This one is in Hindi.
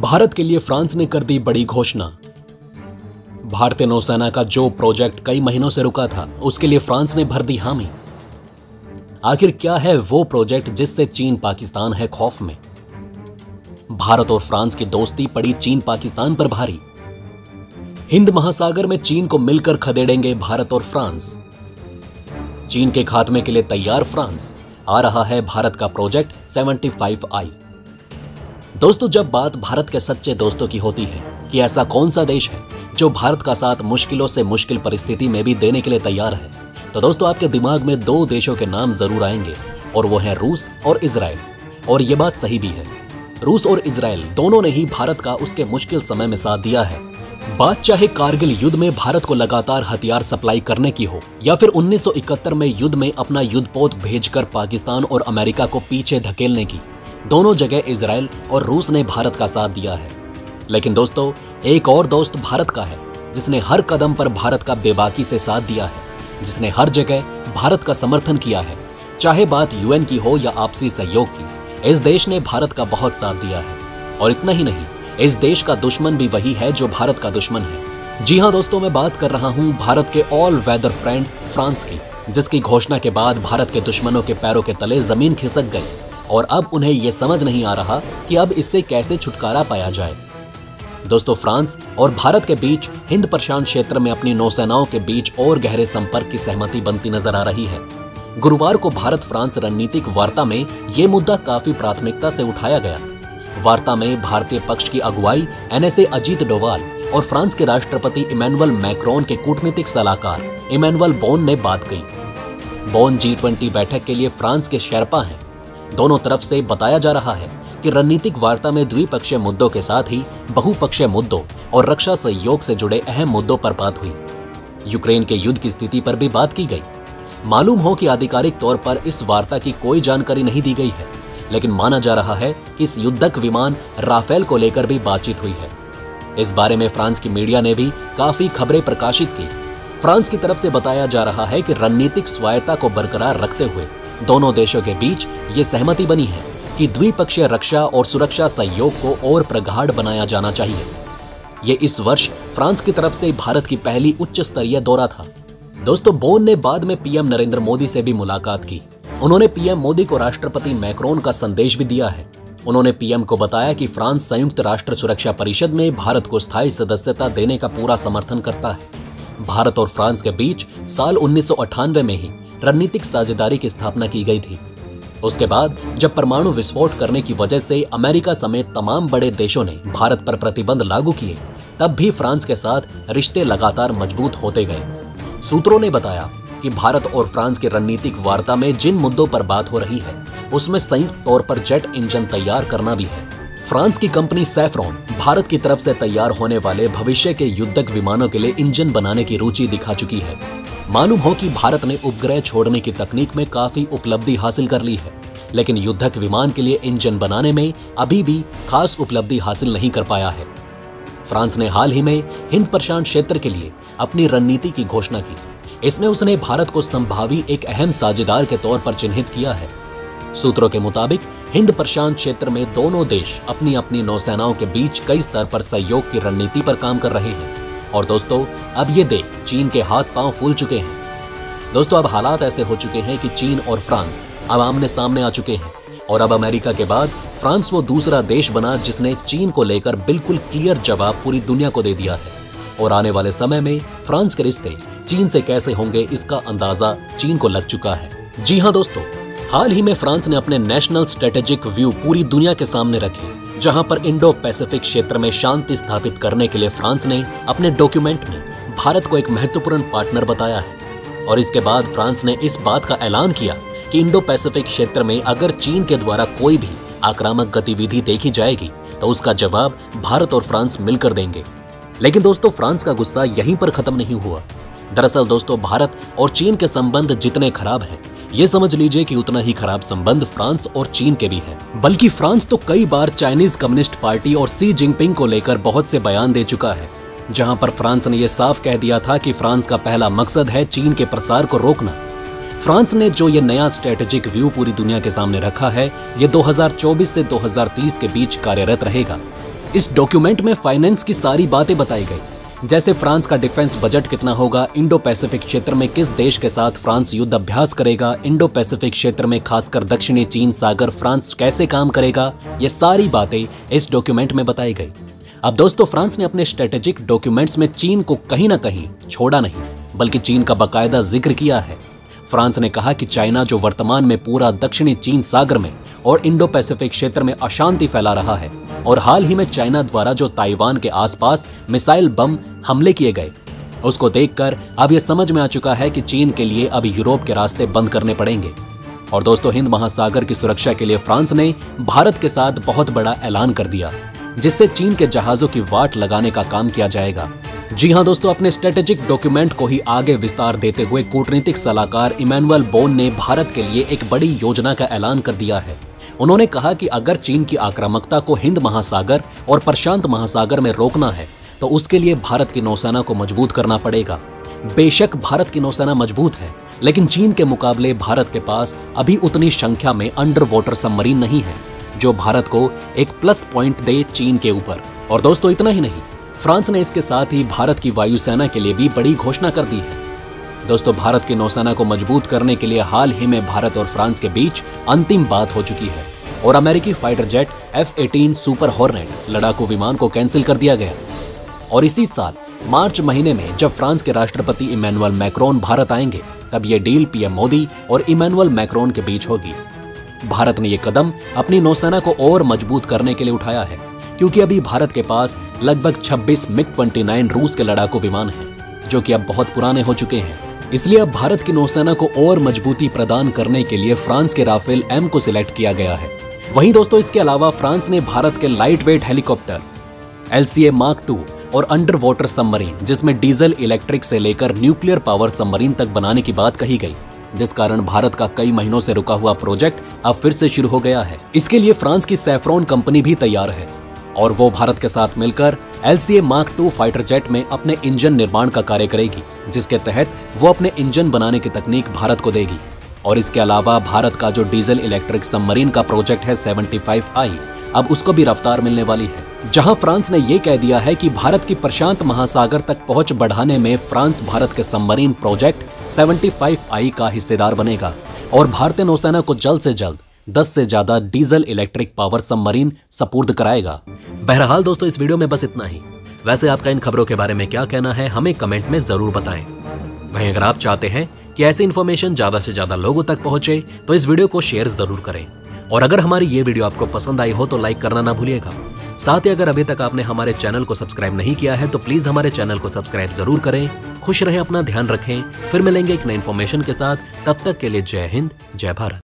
भारत के लिए फ्रांस ने कर दी बड़ी घोषणा। भारतीय नौसेना का जो प्रोजेक्ट कई महीनों से रुका था, उसके लिए फ्रांस ने भर दी हामी। आखिर क्या है वो प्रोजेक्ट जिससे चीन पाकिस्तान है खौफ में? भारत और फ्रांस की दोस्ती पड़ी चीन पाकिस्तान पर भारी। हिंद महासागर में चीन को मिलकर खदेड़ेंगे भारत और फ्रांस। चीन के खात्मे के लिए तैयार फ्रांस। आ रहा है भारत का प्रोजेक्ट 75I। दोस्तों, जब बात भारत के सच्चे दोस्तों की होती है कि ऐसा कौन सा देश है जो भारत का साथ मुश्किलों से मुश्किल परिस्थिति में भी देने के लिए तैयार है, तो दोस्तों आपके दिमाग में दो देशों के नाम जरूर आएंगे, और वो हैं रूस और इजराइल। और ये बात सही भी है। रूस और इजराइल दोनों ने ही भारत का उसके मुश्किल समय में साथ दिया है। बात चाहे कारगिल युद्ध में भारत को लगातार हथियार सप्लाई करने की हो, या फिर 1971 में युद्ध में अपना युद्धपोत भेजकर पाकिस्तान और अमेरिका को पीछे धकेलने की, दोनों जगह इजराइल और रूस ने भारत का साथ दिया है। लेकिन दोस्तों, एक और दोस्त भारत का है जिसने हर कदम पर भारत का बेबाकी से साथ दिया है, जिसने हर जगह भारत का समर्थन किया है, चाहे बात यूएन की हो या आपसी सहयोग की। इस देश ने भारत का बहुत साथ दिया है। और इतना ही नहीं, इस देश का दुश्मन भी वही है जो भारत का दुश्मन है। जी हां दोस्तों, मैं बात कर रहा हूं भारत के ऑल वेदर फ्रेंड फ्रांस की, जिसकी घोषणा के बाद भारत के दुश्मनों के पैरों के तले जमीन खिसक गई और अब उन्हें यह समझ नहीं आ रहा कि अब इससे कैसे छुटकारा पाया जाए। दोस्तों, फ्रांस और भारत के बीच हिंद प्रशांत क्षेत्र में अपनी नौसेनाओं के बीच और गहरे संपर्क की सहमति बनती नजर आ रही है। गुरुवार को भारत फ्रांस रणनीतिक वार्ता में यह मुद्दा काफी प्राथमिकता से उठाया गया। वार्ता में भारतीय पक्ष की अगुवाई NSA अजीत डोवाल और फ्रांस के राष्ट्रपति इमैनुअल मैक्रोन के कूटनीतिक सलाहकार इमैनुअल बोन ने बात कही। बोन G20 बैठक के लिए फ्रांस के शेरपा हैं। दोनों तरफ से बताया जा रहा है कि रणनीतिक वार्ता में द्विपक्षीय मुद्दों के साथ ही बहुपक्षीय मुद्दों और रक्षा सहयोग से जुड़े अहम मुद्दों पर बात हुई। यूक्रेन के युद्ध की स्थिति पर भी बात की गई। मालूम हो कि आधिकारिक तौर पर इस वार्ता की कोई जानकारी नहीं दी गई है, लेकिन माना जा रहा है कि इस युद्धक विमान राफेल को लेकर भी बातचीत हुई है। इस बारे में फ्रांस की मीडिया ने भी काफी खबरें प्रकाशित की। फ्रांस की तरफ से बताया जा रहा है कि रणनीतिक स्वायत्ता को बरकरार रखते हुए दोनों देशों के बीच ये सहमति बनी है कि द्विपक्षीय रक्षा और सुरक्षा सहयोग को और प्रगाढ़ बनाया जाना चाहिए। ये इस वर्ष फ्रांस की तरफ से भारत की पहली उच्च स्तरीय दौरा था। दोस्तों, बोन ने बाद में पीएम नरेंद्र मोदी से भी मुलाकात की। उन्होंने पीएम मोदी को राष्ट्रपति मैक्रोन का संदेश भी दिया है। उन्होंने पीएम को बताया कि फ्रांस संयुक्त राष्ट्र सुरक्षा परिषद में भारत को स्थायी सदस्यता देने का पूरा समर्थन करता है। भारत और फ्रांस के बीच साल 1998 में ही रणनीतिक साझेदारी की स्थापना की गई थी। उसके बाद जब परमाणु विस्फोट करने की वजह से अमेरिका समेत तमाम बड़े देशों ने भारत पर प्रतिबंध लागू किए, तब भी फ्रांस के साथ रिश्ते लगातार मजबूत होते गए। सूत्रों ने बताया कि भारत और फ्रांस की रणनीतिक वार्ता में जिन मुद्दों पर बात हो रही है, उसमें संयुक्त तौर पर जेट इंजन तैयार करना भी है। फ्रांस की कंपनी सैफ्रॉन भारत की तरफ से तैयार होने वाले भविष्य के युद्धक विमानों के लिए इंजन बनाने की रुचि दिखा चुकी है। मालूम हो कि भारत ने उपग्रह छोड़ने की तकनीक में काफी उपलब्धि हासिल कर ली है, लेकिन युद्धक विमान के लिए इंजन बनाने में अभी भी खास उपलब्धि हासिल नहीं कर पाया है। फ्रांस ने हाल ही में हिंद प्रशांत क्षेत्र के लिए अपनी रणनीति की घोषणा की। इसमें उसने भारत को संभावी एक अहम साझेदार के तौर पर चिन्हित किया है। सूत्रों के मुताबिक हिंद प्रशांत क्षेत्र में दोनों देश अपनी अपनी नौसेनाओं के बीच कई स्तर पर सहयोग की रणनीति पर काम कर रहे हैं। और दोस्तों, अब ये देख चीन के हाथ पांव फूल चुके हैं। दोस्तों, अब हालात ऐसे हो चुके हैं कि चीन और फ्रांस अब आमने सामने आ चुके हैं, और अब अमेरिका के बाद फ्रांस वो दूसरा देश बना जिसने चीन को लेकर बिल्कुल क्लियर जवाब पूरी दुनिया को दे दिया है। और आने वाले समय में फ्रांस के रिश्ते चीन से कैसे होंगे, इसका अंदाजा चीन को लग चुका है। जी हां दोस्तों, हाल ही में फ्रांस ने अपने नेशनल स्ट्रेटेजिक व्यू पूरी दुनिया के सामने रखे, जहां पर इंडो पैसिफिक क्षेत्र में शांति स्थापित करने के लिए फ्रांस ने अपने डॉक्यूमेंट में भारत को एक महत्वपूर्ण पार्टनर बताया है। और इसके बाद फ्रांस ने इस बात का ऐलान किया कि इंडो पैसिफिक क्षेत्र में अगर चीन के द्वारा कोई भी आक्रामक गतिविधि देखी जाएगी तो उसका जवाब भारत और फ्रांस मिलकर देंगे। लेकिन दोस्तों, फ्रांस का गुस्सा यहीं पर खत्म नहीं हुआ। दरअसल दोस्तों, भारत और चीन के संबंध जितने खराब हैं, ये समझ लीजिए कि उतना ही खराब संबंध फ्रांस और चीन के भी हैं। बल्कि फ्रांस तो कई बार चाइनीज कम्युनिस्ट पार्टी और शी जिनपिंग को लेकर बहुत से बयान दे चुका है, जहां पर फ्रांस ने यह साफ कह दिया था कि फ्रांस का पहला मकसद है चीन के प्रसार को रोकना। फ्रांस ने जो ये नया स्ट्रेटेजिक व्यू पूरी दुनिया के सामने रखा है, ये 2024 से 2030 के बीच कार्यरत रहेगा। इस डॉक्यूमेंट में फाइनेंस की सारी बातें बताई गई, जैसे फ्रांस का डिफेंस बजट कितना होगा, इंडो पैसिफिक क्षेत्र में किस देश के साथ फ्रांस युद्ध अभ्यास करेगा, इंडो पैसिफिक क्षेत्र में खासकर दक्षिणी चीन सागर फ्रांस कैसे काम करेगा, ये सारी बातें इस डॉक्यूमेंट में बताई गई। अब दोस्तों, फ्रांस ने अपने स्ट्रेटेजिक डॉक्यूमेंट्स में चीन को कहीं ना कहीं छोड़ा नहीं, बल्कि चीन का बाकायदा जिक्र किया है। फ्रांस ने कहा कि चाइना जो वर्तमान में पूरा दक्षिणी चीन सागर में और इंडो पैसिफिक क्षेत्र में अशांति फैला रहा है, और हाल ही में चाइना द्वारा जो ताइवान के आसपास मिसाइल बम हमले किए गए, उसको देखकर अब यह समझ में आ चुका है कि चीन के लिए अब यूरोप के रास्ते बंद करने पड़ेंगे। और दोस्तों, हिंद महासागर की सुरक्षा के लिए फ्रांस ने भारत के साथ बहुत बड़ा ऐलान कर दिया, जिससे चीन के जहाजों की वाट लगाने का काम किया जाएगा। जी हां दोस्तों, अपने स्ट्रेटेजिक डॉक्यूमेंट को ही आगे विस्तार देते हुए कूटनीतिक सलाहकार इमैनुअल बोन ने भारत के लिए एक बड़ी योजना का ऐलान कर दिया है। उन्होंने कहा कि अगर चीन की आक्रामकता को हिंद महासागर और प्रशांत महासागर में रोकना है, तो उसके लिए भारत की नौसेना को मजबूत करना पड़ेगा। बेशक भारत की नौसेना मजबूत है, लेकिन चीन के मुकाबले भारत के पास अभी उतनी संख्या में अंडर वाटर सबमरीन नहीं है, जो भारत को एक प्लस पॉइंट दे चीन के ऊपर। और दोस्तों, इतना ही नहीं, फ्रांस ने इसके साथ ही भारत की वायुसेना के लिए भी बड़ी घोषणा कर दी है। दोस्तों, भारत की नौसेना को मजबूत करने के लिए हाल ही में भारत और फ्रांस के बीच अंतिम बात हो चुकी है और अमेरिकी fighter jet F-18 super hornet लड़ाकू विमान को कैंसिल कर दिया गया। और इसी साल मार्च महीने में जब फ्रांस के राष्ट्रपति इमैनुअल मैक्रोन भारत आएंगे, तब यह डील पीएम मोदी और इमैनुअल मैक्रोन के बीच होगी। भारत ने यह कदम अपनी नौसेना को और मजबूत करने के लिए उठाया है, क्योंकि अभी भारत के पास लगभग 26 MiG-29 रूस के लड़ाकू विमान हैं, जो कि अब बहुत पुराने हो चुके हैं। इसलिए अब भारत की नौसेना को और मजबूती प्रदान करने के लिए फ्रांस के राफेल M को सिलेक्ट किया गया है। वहीं दोस्तों, इसके अलावा फ्रांस ने भारत के light weight helicopter LCA Mark II और अंडर वाटर सबमरीन, जिसमें डीजल इलेक्ट्रिक से लेकर न्यूक्लियर पावर सबमरीन तक बनाने की बात कही गई, जिस कारण भारत का कई महीनों से रुका हुआ प्रोजेक्ट अब फिर से शुरू हो गया है। इसके लिए फ्रांस की सैफ्रॉन कंपनी भी तैयार है और वो भारत के साथ मिलकर LCA Mark II fighter jet में अपने इंजन निर्माण का कार्य करेगी, जिसके तहत वो अपने इंजन बनाने की तकनीक भारत को देगी। और इसके अलावा भारत का जो डीजल इलेक्ट्रिक सबमरीन का प्रोजेक्ट है 75I, अब उसको भी रफ्तार मिलने वाली है, जहां फ्रांस ने ये कह दिया है कि भारत की प्रशांत महासागर तक पहुंच बढ़ाने में फ्रांस भारत के सबमरीन प्रोजेक्ट 75I का हिस्सेदार बनेगा और भारतीय नौसेना को जल्द से जल्द 10 से ज्यादा डीजल इलेक्ट्रिक पावर सबमरीन सपुर्द कराएगा। बहरहाल दोस्तों, इस वीडियो में बस इतना ही। वैसे आपका इन खबरों के बारे में क्या कहना है, हमें कमेंट में जरूर बताएं। वहीं अगर आप चाहते हैं कि ऐसी इन्फॉर्मेशन ज्यादा से ज्यादा लोगों तक पहुंचे, तो इस वीडियो को शेयर जरूर करें। और अगर हमारी ये वीडियो आपको पसंद आई हो तो लाइक करना ना भूलिएगा। साथ ही अगर अभी तक आपने हमारे चैनल को सब्सक्राइब नहीं किया है, तो प्लीज हमारे चैनल को सब्सक्राइब जरूर करें। खुश रहें, अपना ध्यान रखें। फिर मिलेंगे एक नई इन्फॉर्मेशन के साथ। तब तक के लिए जय हिंद, जय भारत।